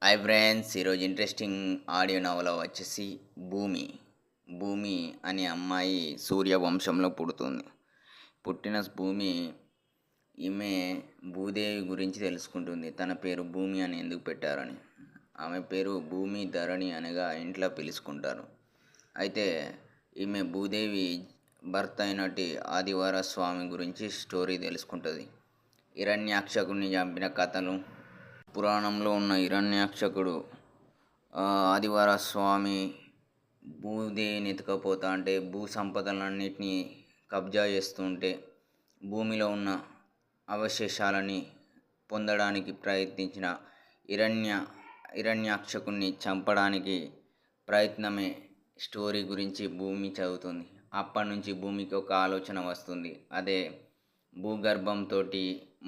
Hi friends, ఈరోజు interesting audio నవల వచ్చేసి భూమి. భూమి అనే అమ్మాయి సూర్యవంశంలో పుడుతుంది. పుట్టిన భూమి ఈమె భూదేవి గురించి తెలుసుకుంటుంది. తన పేరు భూమి అని ఎందుకు పెట్టారని. ఆమె పేరు భూమి ధరణి అనగా ఇంట్లో పిలుచుకుంటారు. అయితే ఈమె భూదేవి భర్త అయినటి ఆదివార స్వామి గురించి స్టోరీ తెలుసుకుంటుంది. హిరణ్యాక్షకుని చంపిన కథలు, పురాణంలో ఉన్న హిరణ్యాక్షకుడు ఆదివార స్వామి భూదేవిని ఎత్తుకపోతా అంటే భూ సంపదలన్నింటినీ కబ్జా చేస్తుంటే భూమిలో ఉన్న అవశేషాలని పొందడానికి ప్రయత్నించిన హిరణ్యాక్షకుని చంపడానికి ప్రయత్నమే స్టోరీ గురించి భూమి చదువుతుంది. అప్పటి నుంచి భూమికి ఒక ఆలోచన వస్తుంది. అదే భూగర్భంతో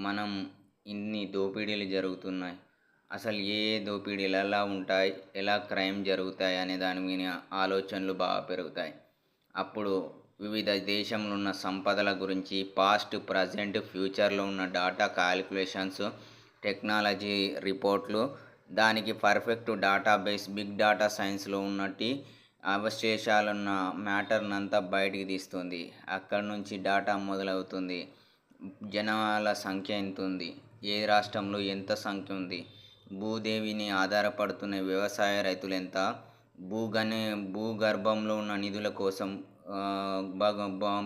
మనం ఇన్ని దోపిడీలు జరుగుతున్నాయి, అసలు ఏ దోపిడీలు ఎలా ఉంటాయి, ఎలా క్రైమ్ జరుగుతాయి అనే దాని మీద ఆలోచనలు బాగా పెరుగుతాయి. అప్పుడు వివిధ దేశంలో ఉన్న సంపదల గురించి, పాస్ట్, ప్రజెంట్, ఫ్యూచర్లో ఉన్న డాటా క్యాలిక్యులేషన్స్, టెక్నాలజీ రిపోర్ట్లు, దానికి పర్ఫెక్ట్ డేటాబేస్, బిగ్ డేటా సైన్స్లో ఉన్నట్టు అవశేషాలున్న మ్యాటర్నంతా బయటికి తీస్తుంది. అక్కడి నుంచి డేటా మొదలవుతుంది. జనాల సంఖ్య ఎంత ఉంది, ఏ రాష్ట్రంలో ఎంత సంఖ్య ఉంది, భూదేవిని ఆధారపడుతున్న వ్యవసాయ రైతులు ఎంత, భూగర్భంలో ఉన్న నిధుల కోసం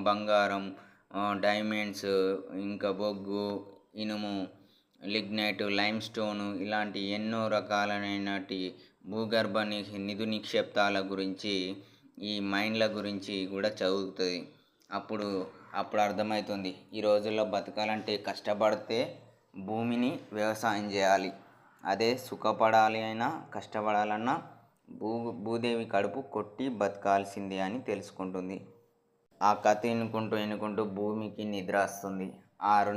బంగారం, డైమండ్స్, ఇంకా బొగ్గు, ఇనుము, లిగ్నైట్, లైమ్ స్టోను, ఇలాంటి ఎన్నో రకాలైనటి భూగర్భ నిధు నిక్షేపాల గురించి, ఈ మైండ్ల గురించి కూడా చదువుతుంది. అప్పుడు అర్థమవుతుంది, ఈ రోజుల్లో బతకాలంటే కష్టపడితే భూమిని వ్యవసాయం చేయాలి, అదే సుఖపడాలి అయినా కష్టపడాలన్నా భూదేవి కడుపు కొట్టి బతకాల్సిందే అని తెలుసుకుంటుంది. ఆ కథ ఎన్నుకుంటూ భూమికి నిద్ర వస్తుంది.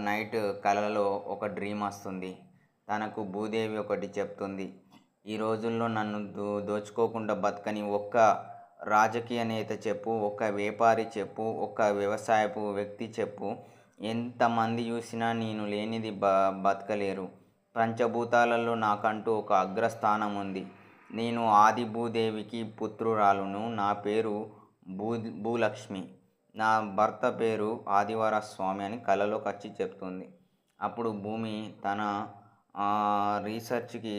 నైట్ కలలో ఒక డ్రీమ్ వస్తుంది. తనకు భూదేవి ఒకటి చెప్తుంది, ఈ రోజుల్లో నన్ను దోచుకోకుండా బతకని ఒక్క రాజకీయ నేత చెప్పు, ఒక్క వ్యాపారి చెప్పు, ఒక్క వ్యవసాయపు వ్యక్తి చెప్పు, ఎంతమంది చూసినా నేను లేనిది బతకలేరు. పంచభూతాలలో నాకంటూ ఒక అగ్రస్థానం ఉంది. నేను ఆది భూదేవికి పుత్రురాలును. నా పేరు భూలక్ష్మి. నా భర్త పేరు ఆదివార స్వామి అని కలలోకి వచ్చి చెప్తుంది. అప్పుడు భూమి తన రీసెర్చ్కి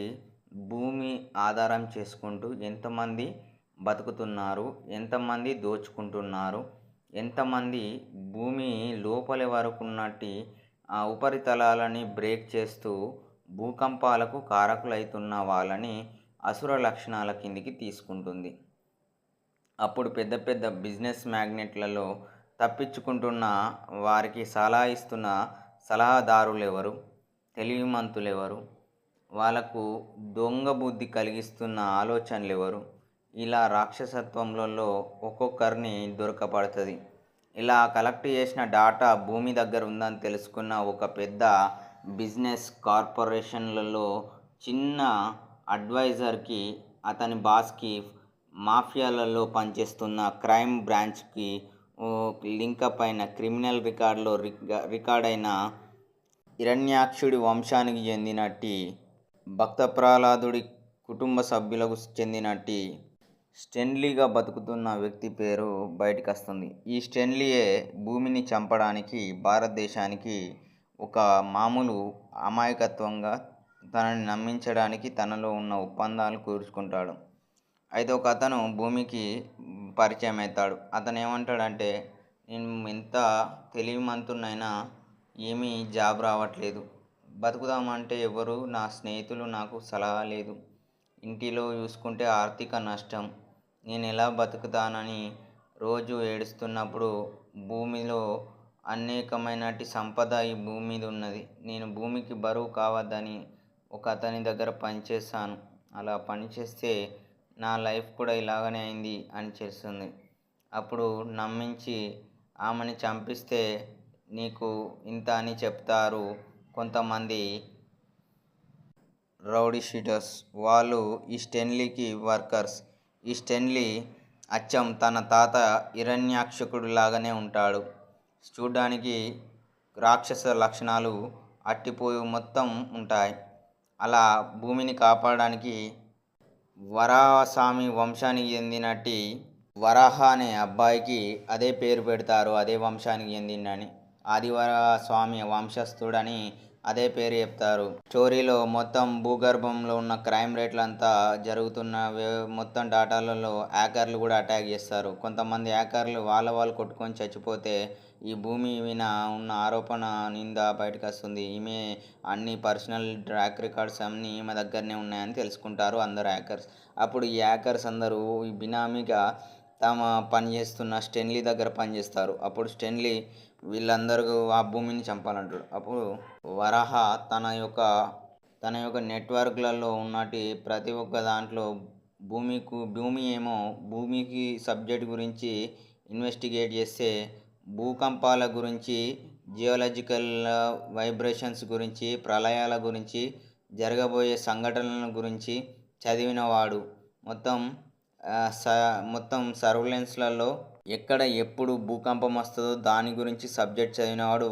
భూమి ఆధారం చేసుకుంటూ ఎంతమంది బతుకుతున్నారు, ఎంతమంది దోచుకుంటున్నారు, ఎంతమంది భూమి లోపలి వరకు ఉన్నట్టు ఉపరితలాలని బ్రేక్ చేస్తూ భూకంపాలకు కారకులైతున్న వాళ్ళని అసుర లక్షణాల కిందికి తీసుకుంటుంది. అప్పుడు పెద్ద పెద్ద బిజినెస్ మ్యాగ్నెట్లలో తప్పించుకుంటున్న వారికి సలహా ఇస్తున్న సలహాదారులు ఎవరు, తెలివిమంతులు ఎవరు, వాళ్ళకు దొంగ బుద్ధి కలిగిస్తున్న ఆలోచనలు ఎవరు, ఇలా రాక్షసత్వంలో ఒక్కొక్కరిని దొరకపడుతుంది. ఇలా కలెక్ట్ చేసిన డాటా భూమి దగ్గర ఉందని తెలుసుకున్న ఒక పెద్ద బిజినెస్ కార్పొరేషన్లలో చిన్న అడ్వైజర్కి, అతని బాస్కి, మాఫియాలలో పనిచేస్తున్న క్రైమ్ బ్రాంచ్కి లింకప్ అయిన క్రిమినల్ రికార్డులో రికార్డైన హిరణ్యాక్షుడి వంశానికి చెందినట్టి భక్త ప్రహ్లాదుడి కుటుంబ సభ్యులకు చెందినట్టి స్టెన్లీగా బతుకుతున్న వ్యక్తి పేరు బయటకు వస్తుంది. ఈ స్టెన్లీయే భూమిని చంపడానికి భారతదేశానికి ఒక మామూలు అమాయకత్వంగా తనని నమ్మించడానికి తనలో ఉన్న ఒప్పందాలు కూర్చుకుంటాడు. అయితే ఒక అతను భూమికి పరిచయం అవుతాడు. అతను ఏమంటాడంటే, నేను ఎంత తెలివిమంతునైనా ఏమీ జాబ్ రావట్లేదు, బతుకుదామంటే ఎవరు నా స్నేహితులు నాకు సలహా లేదు, ఇంటిలో చూసుకుంటే ఆర్థిక నష్టం, నేను ఎలా బతుకుతానని రోజు ఏడుస్తున్నప్పుడు భూమిలో అనేకమైనటి సంపద ఈ భూమి మీద ఉన్నది, నేను భూమికి బరువు కావద్దని ఒక అతని దగ్గర పనిచేస్తాను, అలా పనిచేస్తే నా లైఫ్ కూడా ఇలాగనే అయింది అని చేస్తుంది. అప్పుడు నమ్మించి ఆమెని చంపిస్తే నీకు ఇంత అని చెప్తారు కొంతమంది రౌడీ షీటర్స్. వాళ్ళు ఈ స్టెన్లీకి వర్కర్స్. ఈ స్టెన్లీ అచ్చం తన తాత హిరణ్యాక్షకుడు లాగానే ఉంటాడు. చూడ్డానికి రాక్షస లక్షణాలు అట్టిపోయి మొత్తం ఉంటాయి. అలా భూమిని కాపాడడానికి వరాహస్వామి వంశానికి చెందినట్టి వరాహ అనే అబ్బాయికి అదే పేరు పెడతారు, అదే వంశానికి చెందిండని. ఆదివరాహ స్వామి వంశస్థుడని అదే పేరు చెప్తారు. స్టోరీలో మొత్తం భూగర్భంలో ఉన్న క్రైమ్ రేట్లంతా జరుగుతున్న మొత్తం డాటాలలో హ్యాకర్లు కూడా అటాక్ చేస్తారు. కొంతమంది హ్యాకర్లు వాళ్ళు కొట్టుకొని చచ్చిపోతే ఈ భూమి మీద ఉన్న ఆరోపణ నింద బయటకు వస్తుంది. ఈమె అన్ని పర్సనల్ ట్రాక్ రికార్డ్స్ అన్నీ ఈమె దగ్గరనే ఉన్నాయని తెలుసుకుంటారు అందరు హ్యాకర్స్. అప్పుడు ఈ హ్యాకర్స్ అందరూ ఈ బినామీగా తమ పనిచేస్తున్న స్టెన్లీ దగ్గర పనిచేస్తారు. అప్పుడు స్టెన్లీ వీళ్ళందరూ ఆ భూమిని చంపాలంటాడు. అప్పుడు వరాహ తన యొక్క నెట్వర్క్లలో ఉన్నటి ప్రతి ఒక్క దాంట్లో భూమికి సబ్జెక్ట్ గురించి ఇన్వెస్టిగేట్ చేస్తే భూకంపాల గురించి, జియోలాజికల్ వైబ్రేషన్స్ గురించి, ప్రళయాల గురించి, జరగబోయే సంఘటనల గురించి చదివినవాడు. మొత్తం సర్వేలెన్స్లలో ఎక్కడ ఎప్పుడు భూకంపం వస్తుందో దాని గురించి సబ్జెక్ట్ చదివినవాడు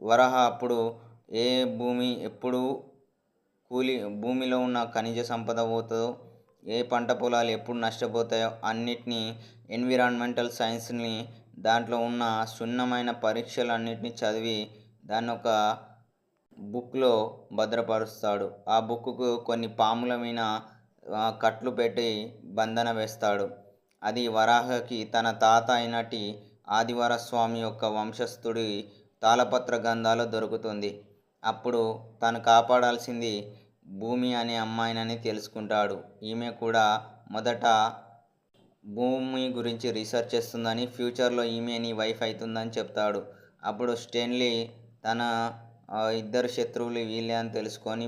వరాహ. అప్పుడు ఏ భూమి ఎప్పుడు భూమిలో ఉన్న ఖనిజ సంపద పోతుందో, ఏ పంట పొలాలు ఎప్పుడు నష్టపోతాయో అన్నిటినీ, ఎన్విరాన్మెంటల్ సైన్స్ని, దాంట్లో ఉన్న క్షుణ్ణమైన పరీక్షలన్నిటినీ చదివి దాన్ని ఒక బుక్లో భద్రపరుస్తాడు. ఆ బుక్కు కొన్ని పాముల మీద కట్లు పెట్టి బంధన వేస్తాడు. అది వరాహకి తన తాత అయినటి ఆదివరస్వామి యొక్క వంశస్థుడి తాళపత్ర గ్రంథాలు దొరుకుతుంది. అప్పుడు తను కాపాడాల్సింది భూమి అనే అమ్మాయినని తెలుసుకుంటాడు. ఈమె కూడా మొదట భూమి గురించి రీసెర్చ్ చేస్తుందని, ఫ్యూచర్లో ఈమె నీ వైఫ్ అవుతుందని చెప్తాడు. అప్పుడు స్టెన్లీ తన ఇద్దరు శత్రువులు వీళ్ళే అని తెలుసుకొని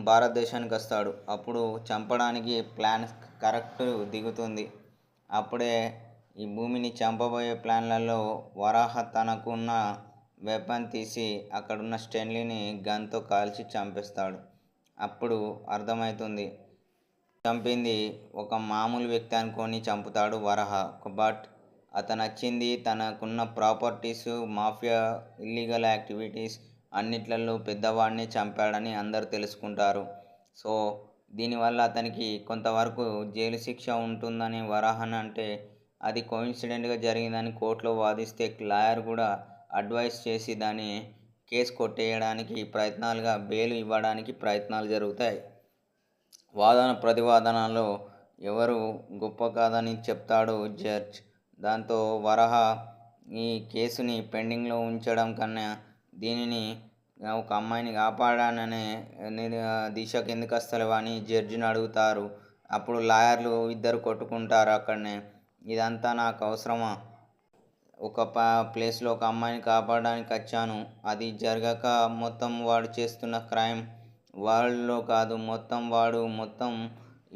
భారతదేశానికి వస్తాడు. అప్పుడు చంపడానికి ప్లాన్ కరెక్ట్ దిగుతుంది. అప్పుడే ఈ భూమిని చంపబోయే ప్లాన్లలో వరాహ తనకున్న వెపన్ తీసి అక్కడున్న స్టెన్లీని గన్తో కాల్చి చంపేస్తాడు. అప్పుడు అర్థమవుతుంది చంపింది ఒక మామూలు వ్యక్తి అనుకొని చంపుతాడు వరాహ. బట్ అతను వచ్చింది తనకున్న ప్రాపర్టీస్, మాఫియా, ఇల్లీగల్ యాక్టివిటీస్ అన్నిట్లలో పెద్దవాడిని చంపాడని అందరు తెలుసుకుంటారు. సో దీనివల్ల అతనికి కొంతవరకు జైలు శిక్ష ఉంటుందని వరాహన్ అంటే, అది కోయిన్సిడెంట్గా జరిగిందని కోర్టులో వాదిస్తే లాయర్ కూడా అడ్వైస్ చేసి దాన్ని కేసు కొట్టేయడానికి ప్రయత్నాలుగా బెయిల్ ఇవ్వడానికి ప్రయత్నాలు జరుగుతాయి. వాదన ప్రతివాదనలో ఎవరు గొప్ప కాదని చెప్తాడు జడ్జ్. దాంతో వరాహ ఈ కేసుని పెండింగ్లో ఉంచడం కన్నా దీనిని ఒక అమ్మాయిని కాపాడాననే దిశకు ఎందుకు వస్తలేవా అని జడ్జిని అడుగుతారు. అప్పుడు లాయర్లు ఇద్దరు కొట్టుకుంటారు అక్కడనే. ఇదంతా నాకు అవసరమా? ఒక ప్లేస్లో ఒక అమ్మాయిని కాపాడడానికి వచ్చాను, అది జరగక మొత్తం వాడు చేస్తున్న క్రైమ్ వరల్డ్లో కాదు, మొత్తం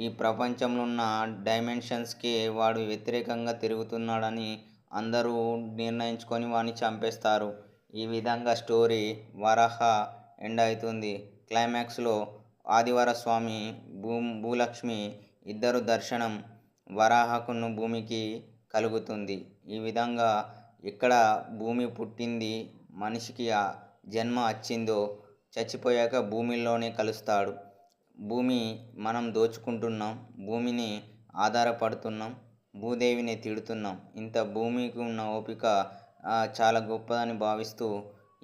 ఈ ప్రపంచంలో ఉన్న డైమెన్షన్స్కి వాడు వ్యతిరేకంగా తిరుగుతున్నాడని అందరూ నిర్ణయించుకొని వాడిని చంపేస్తారు. ఈ విధంగా స్టోరీ వరాహ ఎండ్ అవుతుంది. క్లైమాక్స్లో ఆదివరస్వామి, భూలక్ష్మి ఇద్దరు దర్శనం వరాహకును భూమికి కలుగుతుంది. ఈ విధంగా ఎక్కడ భూమి పుట్టింది, మనిషికి ఆ జన్మ వచ్చిందో చచ్చిపోయాక భూమిలోనే కలుస్తాడు. భూమి మనం దోచుకుంటున్నాం, భూమిని ఆధారపడుతున్నాం, భూదేవిని తిడుతున్నాం. ఇంత భూమికి ఉన్న ఓపిక చాలా గొప్పదని భావిస్తూ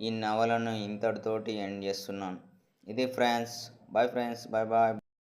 ఈ నవలను ఇంతటితోటి ఎండ్ చేస్తున్నాను. ఇది friends. Bye friends. Bye bye.